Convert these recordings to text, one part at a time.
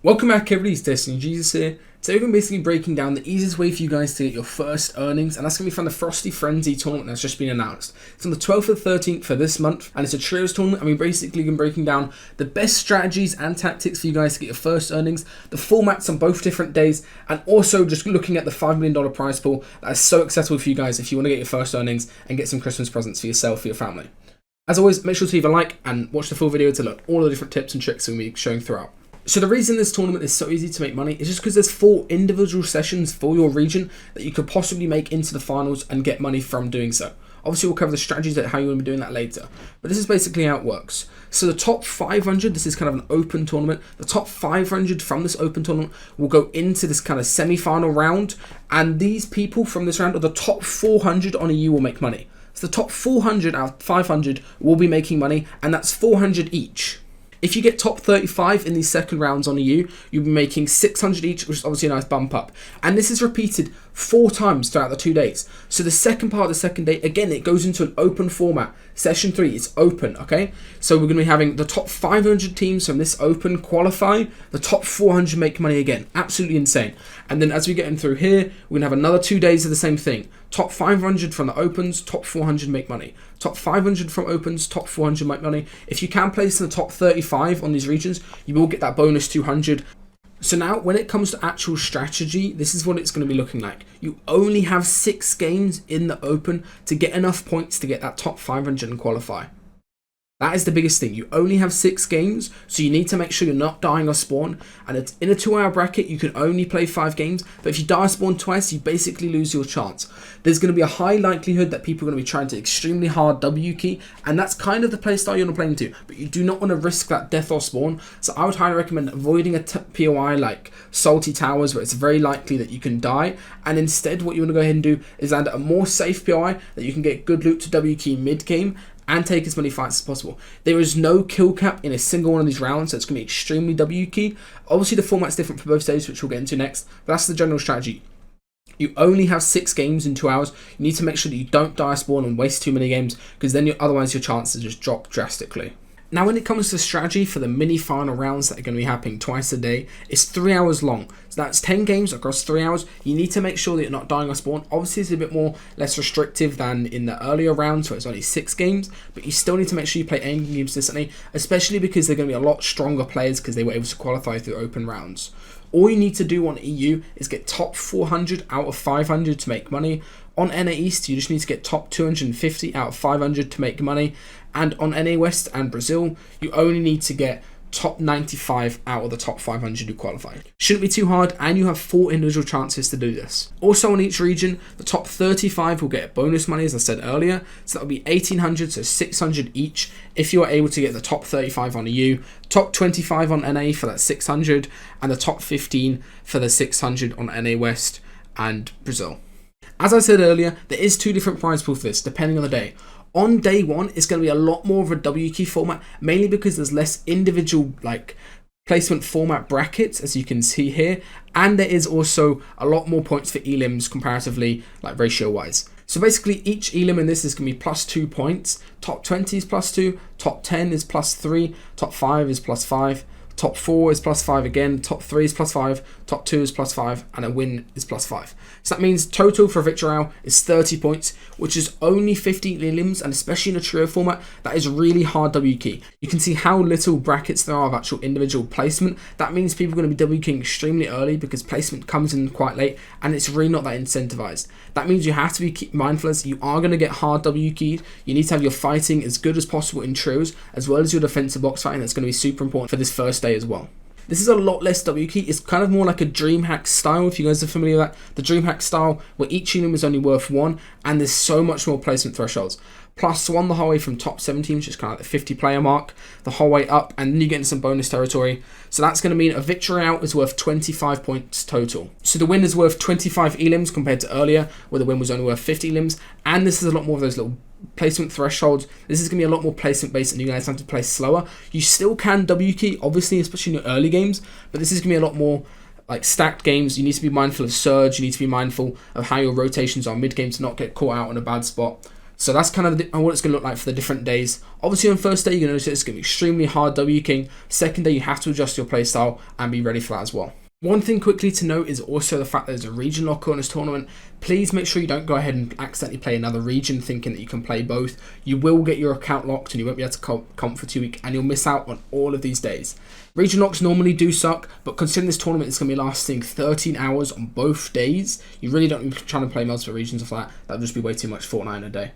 Welcome back everybody, it's DestinysJesus here. Today we're going to be basically breaking down the easiest way for you guys to get your first earnings, and that's going to be from the Frosty Frenzy tournament that's just been announced. It's on the 12th and 13th for this month, and it's a trios tournament, and we're basically going to be breaking down the best strategies and tactics for you guys to get your first earnings, the formats on both different days, and also just looking at the $5 million prize pool that is so accessible for you guys if you want to get your first earnings and get some Christmas presents for yourself, for your family. As always, make sure to leave a like and watch the full video to learn all the different tips and tricks we'll be showing throughout. So the reason this tournament is so easy to make money is just because there's 4 individual sessions for your region that you could possibly make into the finals and get money from doing so. Obviously, we'll cover the strategies and how you want to be doing that later. But this is basically how it works. So the top 500, this is kind of an open tournament. The top 500 from this open tournament will go into this kind of semi-final round. And these people from this round, or the top 400 on EU, will make money. So the top 400 out of 500 will be making money, and that's 400 each. If you get top 35 in these second rounds on EU, you'll be making 600 each, which is obviously a nice bump up. And this is repeated 4 times throughout the 2 days. So the second part of the second day, again, it goes into an open format. Session 3 is open, okay? So we're going to be having the top 500 teams from this open qualify. The top 400 make money again. Absolutely insane. And then as we get in through here, we're going to have another 2 days of the same thing. Top 500 from the opens, top 400 make money. Top 500 from opens, top 400 make money. If you can place in the top 35 on these regions, you will get that bonus 200. So now, when it comes to actual strategy, this is what it's going to be looking like. You only have 6 games in the open to get enough points to get that top 500 and qualify. That is the biggest thing. You only have 6 games, so you need to make sure you're not dying or spawn. And it's in a 2-hour bracket, you can only play 5 games. But if you die or spawn twice, you basically lose your chance. There's going to be a high likelihood that people are going to be trying to extremely hard W key. And that's kind of the playstyle you want to play into. But you do not want to risk that death or spawn. So I would highly recommend avoiding a POI like Salty Towers, where it's very likely that you can die. And instead, what you want to go ahead and do is land a more safe POI that you can get good loot to W key mid-game and take as many fights as possible. There is no kill cap in a single one of these rounds, so it's going to be extremely W key. Obviously, the format's different for both stages, which we'll get into next, but that's the general strategy. You only have 6 games in 2 hours. You need to make sure that you don't die spawn and waste too many games, because then otherwise your chances just drop drastically. Now, when it comes to strategy for the mini-final rounds that are going to be happening twice a day, it's 3 hours long. So that's 10 games across 3 hours. You need to make sure that you're not dying or spawn. Obviously, it's a bit more less restrictive than in the earlier rounds, where it's only 6 games. But you still need to make sure you play any games consistently, especially because they're going to be a lot stronger players because they were able to qualify through open rounds. All you need to do on EU is get top 400 out of 500 to make money. On NA East, you just need to get top 250 out of 500 to make money. And on NA West and Brazil, you only need to get top 95 out of the top 500 who qualify. Shouldn't be too hard, and you have 4 individual chances to do this. Also on each region, the top 35 will get bonus money, as I said earlier. So that will be 1800, so 600 each if you are able to get the top 35 on EU, top 25 on NA for that 600, and the top 15 for the 600 on NA West and Brazil. As I said earlier, there is 2 different prize pools for this, depending on the day. On day 1, it's going to be a lot more of a W key format, mainly because there's less individual placement format brackets, as you can see here, and there is also a lot more points for elims comparatively, ratio wise. So basically, each elim in this is going to be plus 2 points. Top 20 is plus 2, top 10 is plus 3, top 5 is plus 5. Top 4 is plus 5 again, top 3 is plus 5, top 2 is plus 5, and a win is plus 5. So that means total for Victory Royale is 30 points, which is only 50 elims, and especially in a trio format, that is really hard W key. You can see how little brackets there are of actual individual placement. That means people are going to be W keying extremely early because placement comes in quite late, and it's really not that incentivized. That means you have to be mindful as you are going to get hard W keyed. You need to have your fighting as good as possible in trios, as well as your defensive box fighting. That's going to be super important for this first day as well. This is a lot less W key. It's kind of more like a DreamHack style, if you guys are familiar with that. The DreamHack style, where each elim is only worth 1, and there's so much more placement thresholds. +1 the whole way from top 17, which is kind of like the 50 player mark, the whole way up, and then you get into some bonus territory. So that's going to mean a victory out is worth 25 points total. So the win is worth 25 elims compared to earlier, where the win was only worth 50 elims, and this is a lot more of those little placement thresholds. This is going to be a lot more placement based, and you guys have to play slower. You still can W key, obviously, especially in your early games, but this is going to be a lot more stacked games. You need to be mindful of surge. You need to be mindful of how your rotations are mid game to not get caught out in a bad spot. So that's kind of what it's going to look like for the different days. Obviously on first day, you're going to notice it's going to be extremely hard W King. Second day, you have to adjust your playstyle and be ready for that as well. One thing quickly to note is also the fact that there's a region locker on this tournament. Please make sure you don't go ahead and accidentally play another region thinking that you can play both. You will get your account locked and you won't be able to comp for 2 weeks, and you'll miss out on all of these days. Region locks normally do suck, but considering this tournament is going to be lasting 13 hours on both days, you really don't need to try to play multiple regions of that. That would just be way too much Fortnite in a day.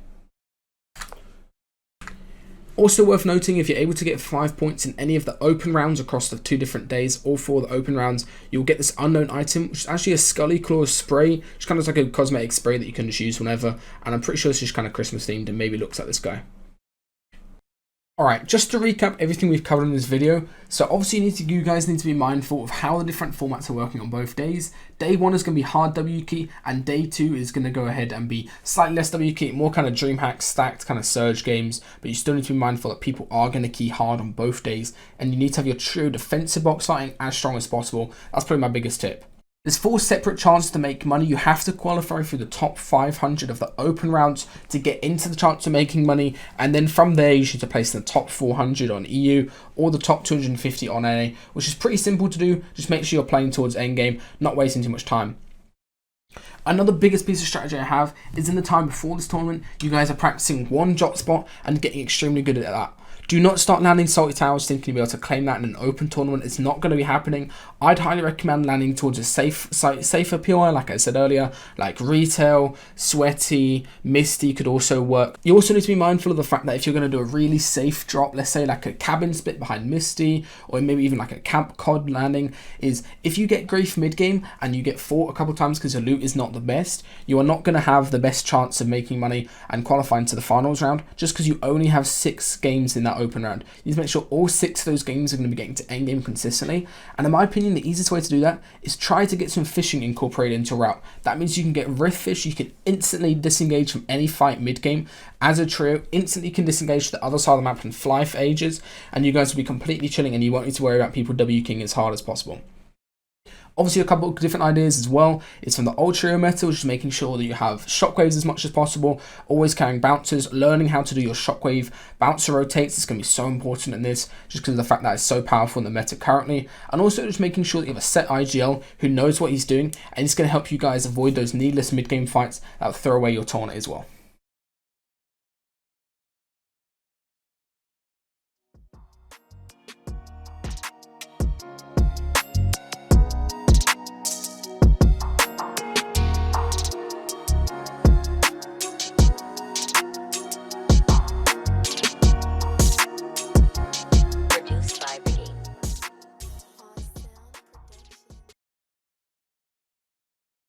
Also worth noting, if you're able to get 5 points in any of the open rounds across the 2 different days, or 4 of the open rounds, you'll get this unknown item, which is actually a Scully Claws spray, which kind of like a cosmetic spray that you can just use whenever, and I'm pretty sure it's just kind of Christmas themed and maybe looks like this guy. Alright, just to recap everything we've covered in this video, so obviously you guys need to be mindful of how the different formats are working on both days. Day 1 is going to be hard W key, and day 2 is going to go ahead and be slightly less W key, more kind of DreamHack stacked kind of surge games, but you still need to be mindful that people are going to key hard on both days, and you need to have your true defensive box fighting as strong as possible. That's probably my biggest tip. There's 4 separate chances to make money. You have to qualify through the top 500 of the open rounds to get into the chance of making money, and then from there you should place in the top 400 on EU or the top 250 on NA, which is pretty simple to do. Just make sure you're playing towards endgame, not wasting too much time. Another biggest piece of strategy I have is in the time before this tournament, you guys are practicing one jot spot and getting extremely good at that. Do not start landing salty towers thinking you'll be able to claim that in an open tournament. It's not going to be happening. I'd highly recommend landing towards a safer POI, like I said earlier, like Retail, Sweaty, Misty could also work. You also need to be mindful of the fact that if you're going to do a really safe drop, let's say like a cabin split behind Misty, or maybe even like a camp cod landing, is if you get grief mid-game and you get fought a couple times because your loot is not the best, you are not going to have the best chance of making money and qualifying to the finals round, just because you only have 6 games in that open round. You need to make sure all 6 of those games are going to be getting to endgame consistently, and in my opinion the easiest way to do that is try to get some fishing incorporated into a route. That means you can get rift fish, you can instantly disengage from any fight mid-game as a trio, instantly can disengage to the other side of the map and fly for ages, and you guys will be completely chilling and you won't need to worry about people W-king as hard as possible. Obviously, a couple of different ideas as well is from the old trio meta, which is making sure that you have shockwaves as much as possible, always carrying bouncers, learning how to do your shockwave bouncer rotates is going to be so important in this, just because of the fact that it's so powerful in the meta currently, and also just making sure that you have a set IGL who knows what he's doing, and it's going to help you guys avoid those needless mid-game fights that will throw away your tournament as well.